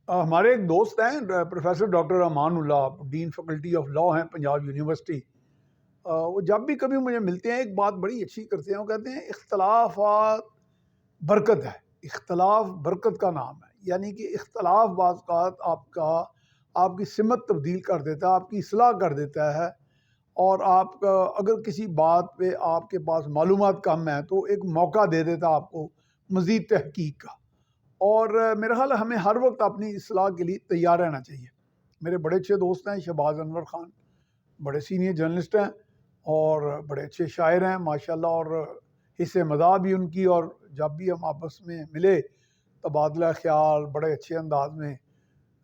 ہمارے ایک دوست ہیں professor doctor Aman Ullah, Dean faculty of law ہیں پنجاب یونیورسٹی۔ وہ جب بھی کبھی مجھے ملتے ہیں ایک بات بڑی اچھی کرتے ہیں، وہ کہتے ہیں اختلافات برکت ہے، اختلاف برکت کا نام ہے۔ یعنی کہ اختلاف بعض اوقات آپ کی سمت تبدیل کر دیتا ہے، آپ کی اصلاح کر دیتا ہے، اور آپ کا اگر کسی بات پہ آپ کے پاس معلومات کم ہیں تو ایک موقع دے دیتا آپ کو مزید تحقیق کا۔ اور میرا خیال ہے ہمیں ہر وقت اپنی اصلاح کے لیے تیار رہنا چاہیے۔ میرے بڑے اچھے دوست ہیں شہباز انور خان، بڑے سینئر جرنلسٹ ہیں اور بڑے اچھے شاعر ہیں ماشاءاللہ، اور حصہ مزاح بھی ان کی، اور جب بھی ہم آپس میں ملے تبادلہ خیال بڑے اچھے انداز میں،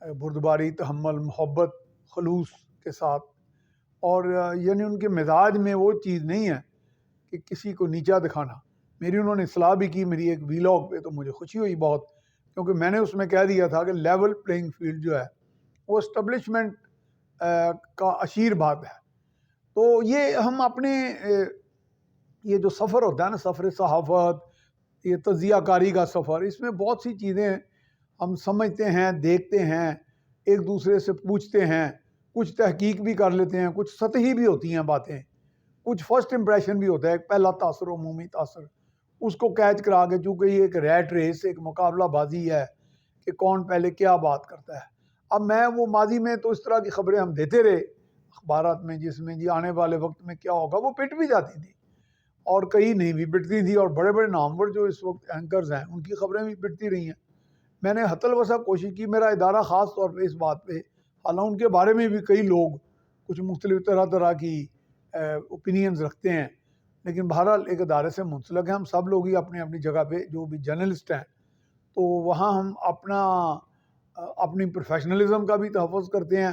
بردباری، تحمل، محبت، خلوص کے ساتھ۔ اور یعنی ان کے مزاج میں وہ چیز نہیں ہے کہ کسی کو نیچا دکھانا۔ میری انہوں نے اصلاح بھی کی میری ایک ویلاگ پہ، تو مجھے خوشی ہوئی بہت، کیونکہ میں نے اس میں کہہ دیا تھا کہ لیول پلینگ فیلڈ جو ہے وہ اسٹیبلشمنٹ کا اشیر بات ہے۔ تو یہ ہم اپنے یہ جو سفر ہوتا ہے نا، سفر صحافت، یہ تجزیہ کاری کا سفر، اس میں بہت سی چیزیں ہم سمجھتے ہیں، دیکھتے ہیں، ایک دوسرے سے پوچھتے ہیں، کچھ تحقیق بھی کر لیتے ہیں، کچھ سطحی بھی ہوتی ہیں باتیں، کچھ فرسٹ امپریشن بھی ہوتا ہے، ایک پہلا تاثر، عمومی تاثر، اس کو کیچ کرا کے، چونکہ یہ ایک ریٹ ریس، ایک مقابلہ بازی ہے کہ کون پہلے کیا بات کرتا ہے۔ اب میں وہ ماضی میں تو اس طرح کی خبریں ہم دیتے رہے اخبارات میں، جس میں جی آنے والے وقت میں کیا ہوگا، وہ پٹ بھی جاتی تھی اور کئی نہیں بھی پٹتی تھی، اور بڑے بڑے نامور جو اس وقت اینکرز ہیں ان کی خبریں بھی پٹتی رہی ہیں۔ میں نے حتی الوسع کوشش کی، میرا ادارہ خاص طور پہ اس بات پہ، حالانکہ ان کے بارے میں بھی کئی لوگ کچھ مختلف طرح کی اوپینینز رکھتے ہیں، لیکن بہرحال ایک ادارے سے منسلک ہیں ہم سب لوگ ہی اپنی اپنی جگہ پہ جو بھی جرنلسٹ ہیں، تو وہاں ہم اپنی پروفیشنلزم کا بھی تحفظ کرتے ہیں۔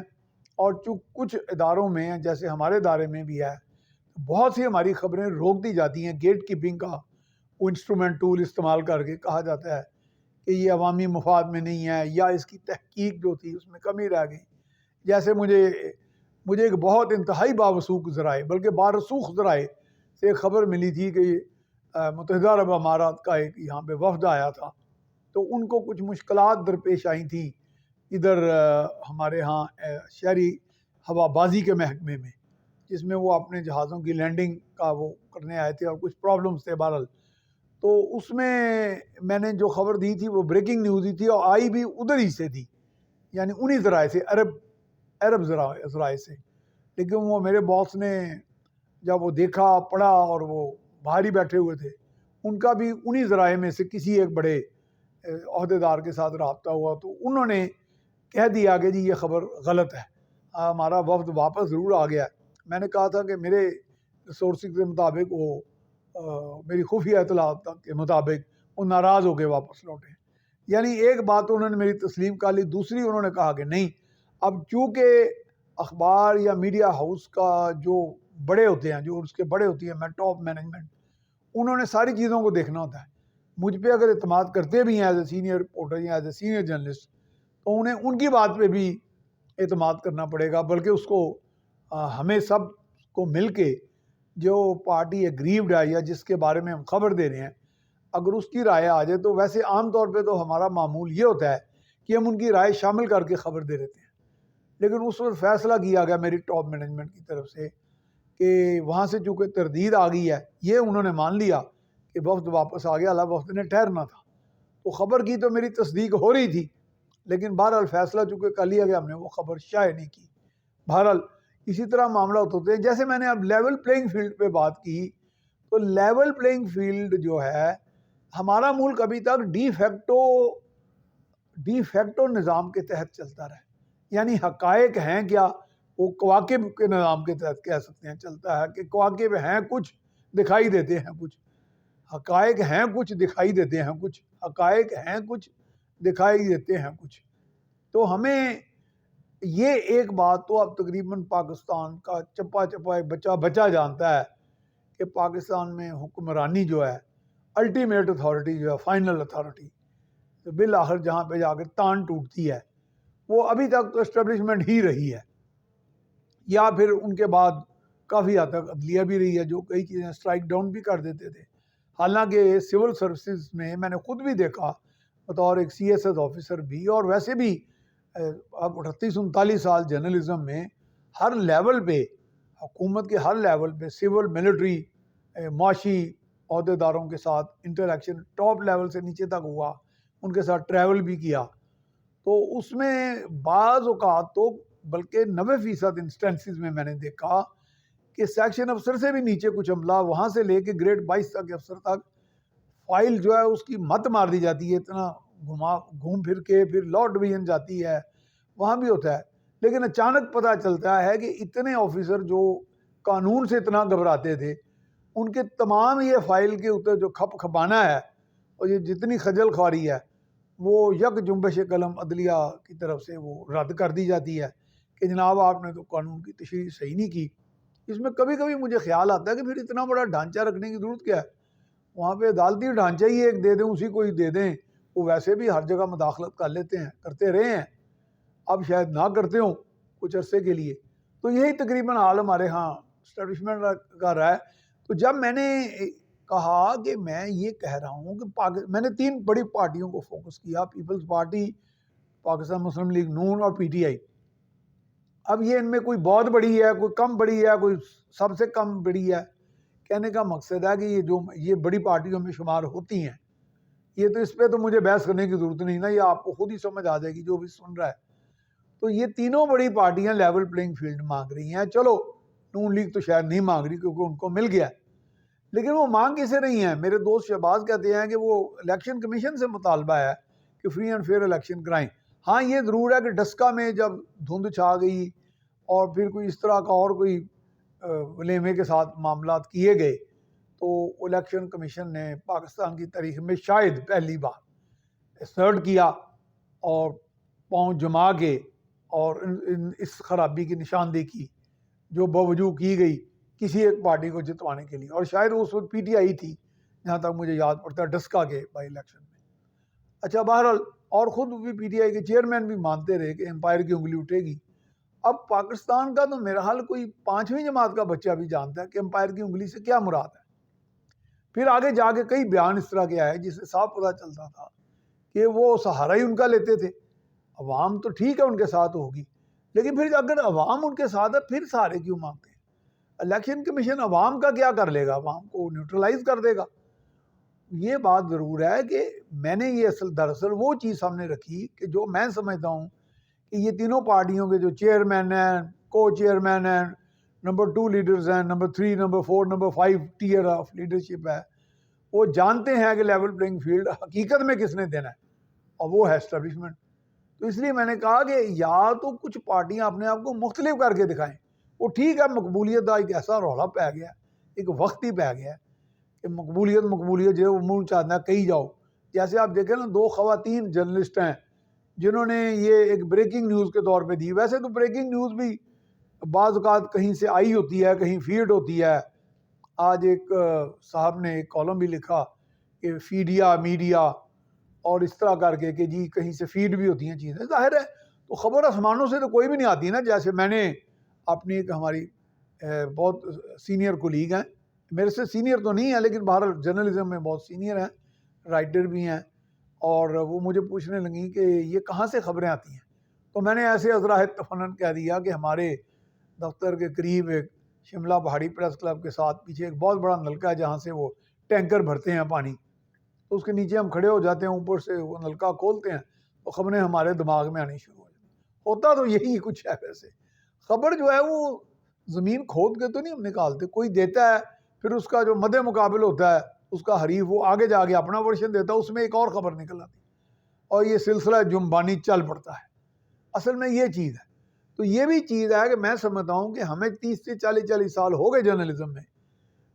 اور کچھ اداروں میں جیسے ہمارے ادارے میں بھی ہے، بہت سی ہماری خبریں روک دی جاتی ہیں، گیٹ کیپنگ کا وہ انسٹرومنٹ ٹول استعمال کر کے کہا جاتا ہے کہ یہ عوامی مفاد میں نہیں ہے، یا اس کی تحقیق جو تھی اس میں کمی رہ گئی۔ جیسے مجھے ایک بہت انتہائی باوثوق ذرائع، بلکہ بارسوخ ذرائع سے ایک خبر ملی تھی کہ متحدہ عرب امارات کا ایک یہاں پہ وفد آیا تھا، تو ان کو کچھ مشکلات درپیش آئی تھیں ادھر ہمارے ہاں شہری ہوا بازی کے محکمے میں، جس میں وہ اپنے جہازوں کی لینڈنگ کا وہ کرنے آئے تھے، اور کچھ پرابلمز تھے بہرحال۔ تو اس میں نے جو خبر دی تھی وہ بریکنگ نیوز ہی تھی، اور آئی بھی ادھر ہی سے تھی، یعنی انہی ذرائع سے، عرب ذرائع سے۔ لیکن وہ میرے باس نے جب وہ دیکھا، پڑھا، اور وہ باہر ہی بیٹھے ہوئے تھے، ان کا بھی انہی ذرائع میں سے کسی ایک بڑے عہدیدار کے ساتھ رابطہ ہوا، تو انہوں نے کہہ دیا کہ جی یہ خبر غلط ہے، ہمارا وفد واپس ضرور آ گیا ہے۔ میں نے کہا تھا کہ میرے سورسز کے مطابق وہ میری خفیہ اطلاعات کے مطابق وہ ناراض ہو کے واپس لوٹے۔ یعنی ایک بات انہوں نے میری تسلیم کر لی، دوسری انہوں نے کہا کہ نہیں، اب چونکہ اخبار یا میڈیا ہاؤس کا جو بڑے ہوتے ہیں، جو اس کے بڑے ہوتی ہیں میں ٹاپ مینجمنٹ، انہوں نے ساری چیزوں کو دیکھنا ہوتا ہے۔ مجھ پہ اگر اعتماد کرتے بھی ہیں ایز اے سینئر رپورٹر یا ایز اے سینئر جرنلسٹ، تو انہیں ان کی بات پہ بھی اعتماد کرنا پڑے گا، بلکہ اس کو ہمیں سب کو مل کے جو پارٹی اگریوڈ ہے یا جس کے بارے میں ہم خبر دے رہے ہیں، اگر اس کی رائے آ جائے، تو ویسے عام طور پہ تو ہمارا معمول یہ ہوتا ہے کہ ہم ان کی رائے شامل کر کے خبر دے دیتے ہیں، لیکن اس وقت فیصلہ کیا گیا میری ٹاپ مینجمنٹ کی طرف سے کہ وہاں سے چونکہ تردید آ گئی ہے، یہ انہوں نے مان لیا کہ وفد واپس آ گیا، اللہ وفد نے ٹھہرنا تھا، تو خبر کی تو میری تصدیق ہو رہی تھی، لیکن بہرحال فیصلہ چونکہ کر لیا گیا، ہم نے وہ خبر شائع نہیں کی۔ بہرحال اسی طرح معاملات ہوتے ہیں۔ جیسے میں نے اب لیول پلینگ فیلڈ پہ بات کی، تو لیول پلینگ فیلڈ جو ہے، ہمارا ملک ابھی تک ڈی فیکٹو نظام کے تحت چلتا رہا، یعنی حقائق ہیں کیا، وہ کواکب کے نظام کے تحت کہہ سکتے ہیں چلتا ہے، کہ کواکب ہیں کچھ، دکھائی دیتے ہیں کچھ، حقائق ہیں کچھ، دکھائی دیتے ہیں کچھ، حقائق ہیں کچھ، دکھائی دیتے ہیں کچھ۔ تو ہمیں یہ ایک بات تو اب تقریباً پاکستان کا چپا چپا بچہ جانتا ہے کہ پاکستان میں حکمرانی جو ہے، الٹیمیٹ اتھارٹی جو ہے، فائنل اتھارٹی، تو بالآخر جہاں پہ جا کے تان ٹوٹتی ہے، وہ ابھی تک تو اسٹیبلشمنٹ ہی رہی ہے، یا پھر ان کے بعد کافی حد تک عدلیہ بھی رہی ہے، جو کئی چیزیں اسٹرائک ڈاؤن بھی کر دیتے تھے۔ حالانکہ سول سروسز میں نے خود بھی دیکھا بطور ایک سی ایس ایس آفیسر بھی، اور ویسے بھی اب 38-39 سال جرنلزم میں ہر لیول پہ، حکومت کے ہر لیول پہ، سول، ملٹری، معاشی عہدے داروں کے ساتھ انٹریکشن ٹاپ لیول سے نیچے تک ہوا، ان کے ساتھ ٹریول بھی کیا، تو اس میں بعض اوقات تو بلکہ 90% انسٹنسز میں نے دیکھا کہ سیکشن افسر سے بھی نیچے کچھ عملہ، وہاں سے لے کے گریڈ 22 تک افسر تک، فائل جو ہے اس کی مت مار دی جاتی ہے، اتنا گھوم پھر کے پھر لا ڈویژن جاتی ہے، وہاں بھی ہوتا ہے، لیکن اچانک پتہ چلتا ہے کہ اتنے آفیسر جو قانون سے اتنا گھبراتے تھے، ان کے تمام یہ فائل کے اوپر جو کھپ کھپانا ہے اور یہ جتنی خجل خواری ہے وہ یک جنبش قلم عدلیہ کی طرف سے وہ رد کر دی جاتی ہے کہ جناب آپ نے تو قانون کی تشریح صحیح نہیں کی۔ اس میں کبھی کبھی مجھے خیال آتا ہے کہ پھر اتنا بڑا ڈھانچہ رکھنے کی ضرورت کیا ہے، وہاں پہ عدالتی ڈھانچہ ہی ایک دے دیں، اسی کو ہی دے دیں، وہ ویسے بھی ہر جگہ مداخلت کر لیتے ہیں، کرتے رہے ہیں، اب شاید نہ کرتے ہوں کچھ عرصے کے لیے۔ تو یہی تقریباً حال ہمارے ہاں اسٹیبلشمنٹ کا رہا ہے۔ تو جب میں نے کہا کہ میں یہ کہہ رہا ہوں کہ میں نے 3 بڑی پارٹیوں کو فوکس کیا، پیپلز پارٹی، پاکستان مسلم لیگ نون اور پی ٹی آئی۔ اب یہ ان میں کوئی بہت بڑی ہے، کوئی کم بڑی ہے، کوئی سب سے کم بڑی ہے، کہنے کا مقصد ہے کہ یہ بڑی پارٹیوں میں شمار ہوتی ہیں، یہ تو اس پہ تو مجھے بحث کرنے کی ضرورت نہیں نا، یہ آپ کو خود ہی سمجھ آ جائے گی جو بھی سن رہا ہے۔ تو یہ تینوں بڑی پارٹیاں لیول پلینگ فیلڈ مانگ رہی ہیں، چلو نون لیگ تو شاید نہیں مانگ رہی کیونکہ ان کو مل گیا، لیکن وہ مانگ کسے رہی ہیں؟ میرے دوست شہباز کہتے ہیں کہ وہ الیکشن کمیشن سے مطالبہ ہے کہ فری اینڈ فیئر الیکشن کرائیں۔ ہاں یہ ضرور ہے کہ ڈسکا میں جب دھند چھا گئی اور پھر کوئی اس طرح کا اور کوئی ولیمے کے ساتھ معاملات کیے گئے تو الیکشن کمیشن نے پاکستان کی تاریخ میں شاید پہلی بار اسرٹ کیا اور پاؤں جما کے اور اس خرابی کی نشاندہی کی جو باوجود کی گئی کسی ایک پارٹی کو جتوانے کے لیے، اور شاید اس وقت پی ٹی آئی تھی جہاں تک مجھے یاد پڑتا ہے ڈسکا کے بائی الیکشن میں۔ اچھا بہرحال، اور خود بھی پی ٹی آئی کے چیئرمین بھی مانتے رہے کہ امپائر کی انگلی اٹھے گی۔ اب پاکستان کا تو میرا حال کوئی 5ویں جماعت کا بچہ بھی جانتا ہے کہ امپائر کی انگلی سے کیا مراد ہے۔ پھر آگے جا کے کئی بیان اس طرح کے آئے جس سے صاف پتہ چلتا تھا کہ وہ سہارا ہی ان کا لیتے تھے۔ عوام تو ٹھیک ہے ان کے ساتھ ہوگی، لیکن پھر اگر عوام ان کے ساتھ ہے پھر سہارے کیوں مانگتے ہیں؟ الیکشن کمیشن عوام کا کیا کر لے گا؟ عوام کو نیوٹرلائز کر دے گا؟ یہ بات ضرور ہے کہ میں نے یہ دراصل وہ چیز سامنے رکھی کہ جو میں سمجھتا ہوں کہ یہ تینوں پارٹیوں کے جو چیئرمین ہیں، کو چیئرمین ہیں، نمبر 2 لیڈرز ہیں، number 3، number 4، number 5 tier of leadership ہے، وہ جانتے ہیں کہ لیول پلینگ فیلڈ حقیقت میں کس نے دینا ہے، اور وہ ہے اسٹیبلشمنٹ۔ تو اس لیے میں نے کہا کہ یا تو کچھ پارٹیاں اپنے آپ کو مختلف کر کے دکھائیں۔ وہ ٹھیک ہے، مقبولیت کا ایک ایسا رولا پہ گیا، ایک وقت ہی پہ گیا کہ مقبولیت جو وہ منہ چاہتا ہے کہی جاؤ۔ جیسے آپ دیکھیں نا، 2 خواتین جرنلسٹ ہیں جنہوں نے یہ ایک بریکنگ نیوز کے طور پہ دی۔ ویسے تو بریکنگ نیوز بھی بعض اوقات کہیں سے آئی ہوتی ہے، کہیں فیڈ ہوتی ہے۔ آج ایک صاحب نے ایک کالم بھی لکھا کہ فیڈیا میڈیا اور اس طرح کر کے کہ جی کہیں سے فیڈ بھی ہوتی ہیں چیزیں، ظاہر ہے تو خبر آسمانوں سے تو کوئی بھی نہیں آتی نا۔ جیسے میں نے اپنی ایک ہماری بہت سینئر کولیگ ہیں، میرے سے سینئر تو نہیں ہے لیکن بہرحال جرنلزم میں بہت سینئر ہیں، رائٹر بھی ہیں، اور وہ مجھے پوچھنے لگیں کہ یہ کہاں سے خبریں آتی ہیں؟ تو میں نے ایسے عذرا تفنن کہہ دیا کہ ہمارے دفتر کے قریب ایک شملہ پہاڑی پریس کلب کے ساتھ پیچھے ایک بہت بڑا نلکہ ہے جہاں سے وہ ٹینکر بھرتے ہیں پانی، تو اس کے نیچے ہم کھڑے ہو جاتے ہیں، اوپر سے وہ نلکہ کھولتے ہیں تو خبریں ہمارے دماغ میں آنی شروع ہو جاتی ہیں۔ ہوتا تو یہی کچھ ہے۔ ویسے خبر جو ہے وہ زمین کھود کے تو نہیں ہم نکالتے، کوئی دیتا ہے، پھر اس کا جو مد مقابل ہوتا ہے اس کا حریف وہ آگے جا کے اپنا ورشن دیتا ہے، اس میں ایک اور خبر نکل آتی ہے اور یہ سلسلہ جنبانی چل پڑتا ہے۔ اصل میں یہ چیز ہے۔ تو یہ بھی چیز ہے کہ میں سمجھتا ہوں کہ ہمیں 30 سے 40 سال ہو گئے جرنلزم میں،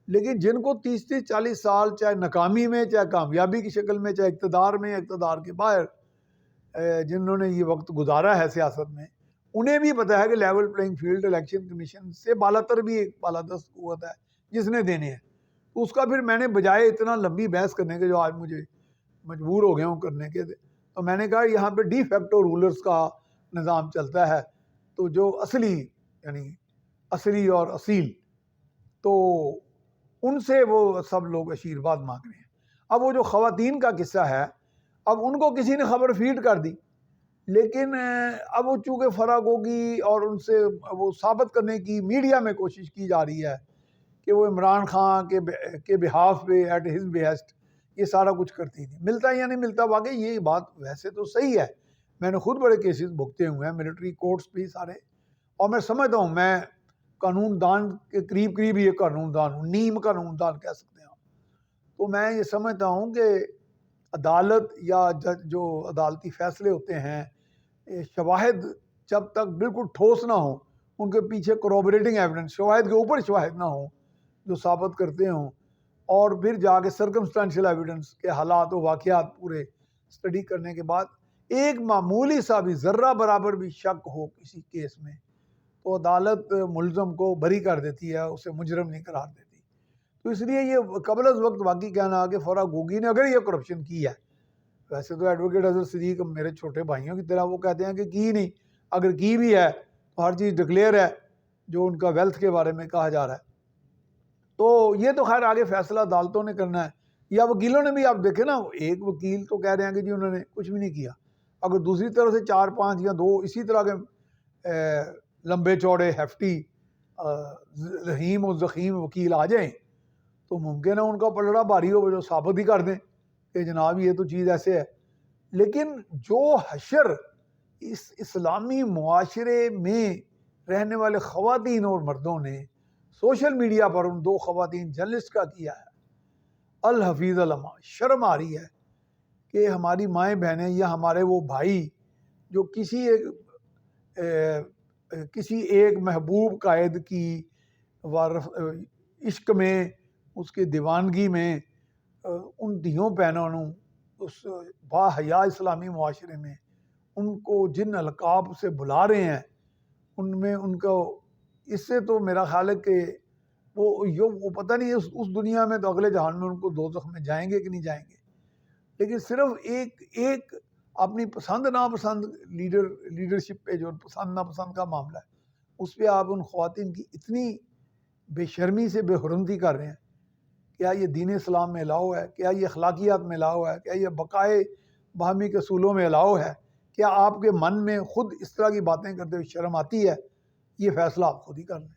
لیکن جن کو 30 سے 40 سال چاہے ناکامی میں، چاہے کامیابی کی شکل میں، چاہے اقتدار میں، اقتدار کے باہر جنہوں نے یہ وقت گزارا ہے سیاست میں، انہیں بھی پتہ ہے کہ level playing field election commission سے بالاتر بھی ایک بالادست قوت ہے جس نے دینے ہیں۔ تو اس کا پھر میں نے بجائے اتنا لمبی بحث کرنے کے جو آج مجھے مجبور ہو گیا ہوں کرنے کے، تو میں نے کہا یہاں پہ ڈی فیکٹو رولرز کا نظام چلتا ہے، تو جو اصلی یعنی اصلی اور اصیل، تو ان سے وہ سب لوگ آشیرواد مانگ رہے ہیں۔ اب وہ جو خواتین کا قصہ ہے، اب ان کو کسی نے خبر فیڈ کر دی، لیکن اب وہ چونکہ فرق ہوگی اور ان سے وہ ثابت کرنے کی میڈیا میں کوشش کی جا رہی ہے کہ وہ عمران خان کے بہاف پہ ایٹ ہز بیسٹ یہ سارا کچھ کرتی تھی. ملتا یا نہیں ملتا، واقعی یہ بات ویسے تو صحیح ہے. میں نے خود بڑے کیسز بھگتے ہوئے ہیں، ملٹری کورٹس بھی سارے، اور میں سمجھتا ہوں میں قانون دان کے قریب قریب یہ قانون دان ہوں، نیم قانون دان کہہ سکتے ہیں. تو میں یہ سمجھتا ہوں کہ عدالت یا جج جو عدالتی فیصلے ہوتے ہیں، شواہد جب تک بالکل ٹھوس نہ ہوں، ان کے پیچھے کروبریٹنگ ایویڈنس، شواہد کے اوپر شواہد نہ ہوں جو ثابت کرتے ہوں، اور پھر جا کے سرکمسٹانشل ایویڈنس کے حالات و واقعات پورے اسٹڈی کرنے کے بعد ایک معمولی سا بھی ذرہ برابر بھی شک ہو کسی کیس میں تو عدالت ملزم کو بری کر دیتی ہے، اسے مجرم نہیں قرار دیتی. تو اس لیے یہ قبل از وقت واقعی کہنا کہ فرح گوگی نے اگر یہ کرپشن کی ہے، ویسے تو ایڈوکیٹ اظہر صدیق میرے چھوٹے بھائیوں کی طرح وہ کہتے ہیں کہ کی نہیں، اگر کی بھی ہے تو ہر چیز ڈکلیئر ہے جو ان کا ویلتھ کے بارے میں کہا جا رہا ہے. تو یہ تو خیر آگے فیصلہ عدالتوں نے کرنا ہے، یا وکیلوں نے بھی. آپ دیکھیں نا، ایک وکیل تو کہہ رہے ہیں کہ جی انہوں نے کچھ بھی نہیں کیا، اگر دوسری طرف سے 4 5 یا 2 اسی طرح کے لمبے چوڑے ہیفٹی رحیم و زخیم وکیل آ جائیں تو ممکن ہے ان کا پلڑا بھاری ہو جو ثابت ہی کر دیں کہ جناب یہ تو چیز ایسے ہے. لیکن جو حشر اس اسلامی معاشرے میں رہنے والے خواتین اور مردوں نے سوشل میڈیا پر ان 2 خواتین جرنلسٹ کا کیا ہے، الحفیظ علماء، شرم آ رہی ہے کہ ہماری مائیں بہنیں یا ہمارے وہ بھائی جو کسی ایک محبوب قائد کی عشق میں، اس کے دیوانگی میں، ان دھیوں بہنوں اس با حیا اسلامی معاشرے میں ان کو جن القاب سے بلا رہے ہیں، ان میں ان کو اس سے تو میرا خیال ہے کہ وہ پتہ نہیں اس دنیا میں تو اگلے جہان میں ان کو دوزخ میں جائیں گے کہ نہیں جائیں گے. لیکن صرف ایک اپنی پسند ناپسند لیڈرشپ پہ جو پسند ناپسند کا معاملہ ہے، اس پہ آپ ان خواتین کی اتنی بے شرمی سے بے حرمتی کر رہے ہیں. کیا یہ دین اسلام میں الاؤ ہے؟ کیا یہ اخلاقیات میں الاؤ ہے؟ کیا یہ بقائے باہمی کے اصولوں میں الاؤ ہے؟ کیا آپ کے من میں خود اس طرح کی باتیں کرتے ہوئے شرم آتی ہے؟ یہ فیصلہ آپ خود ہی کر لیں.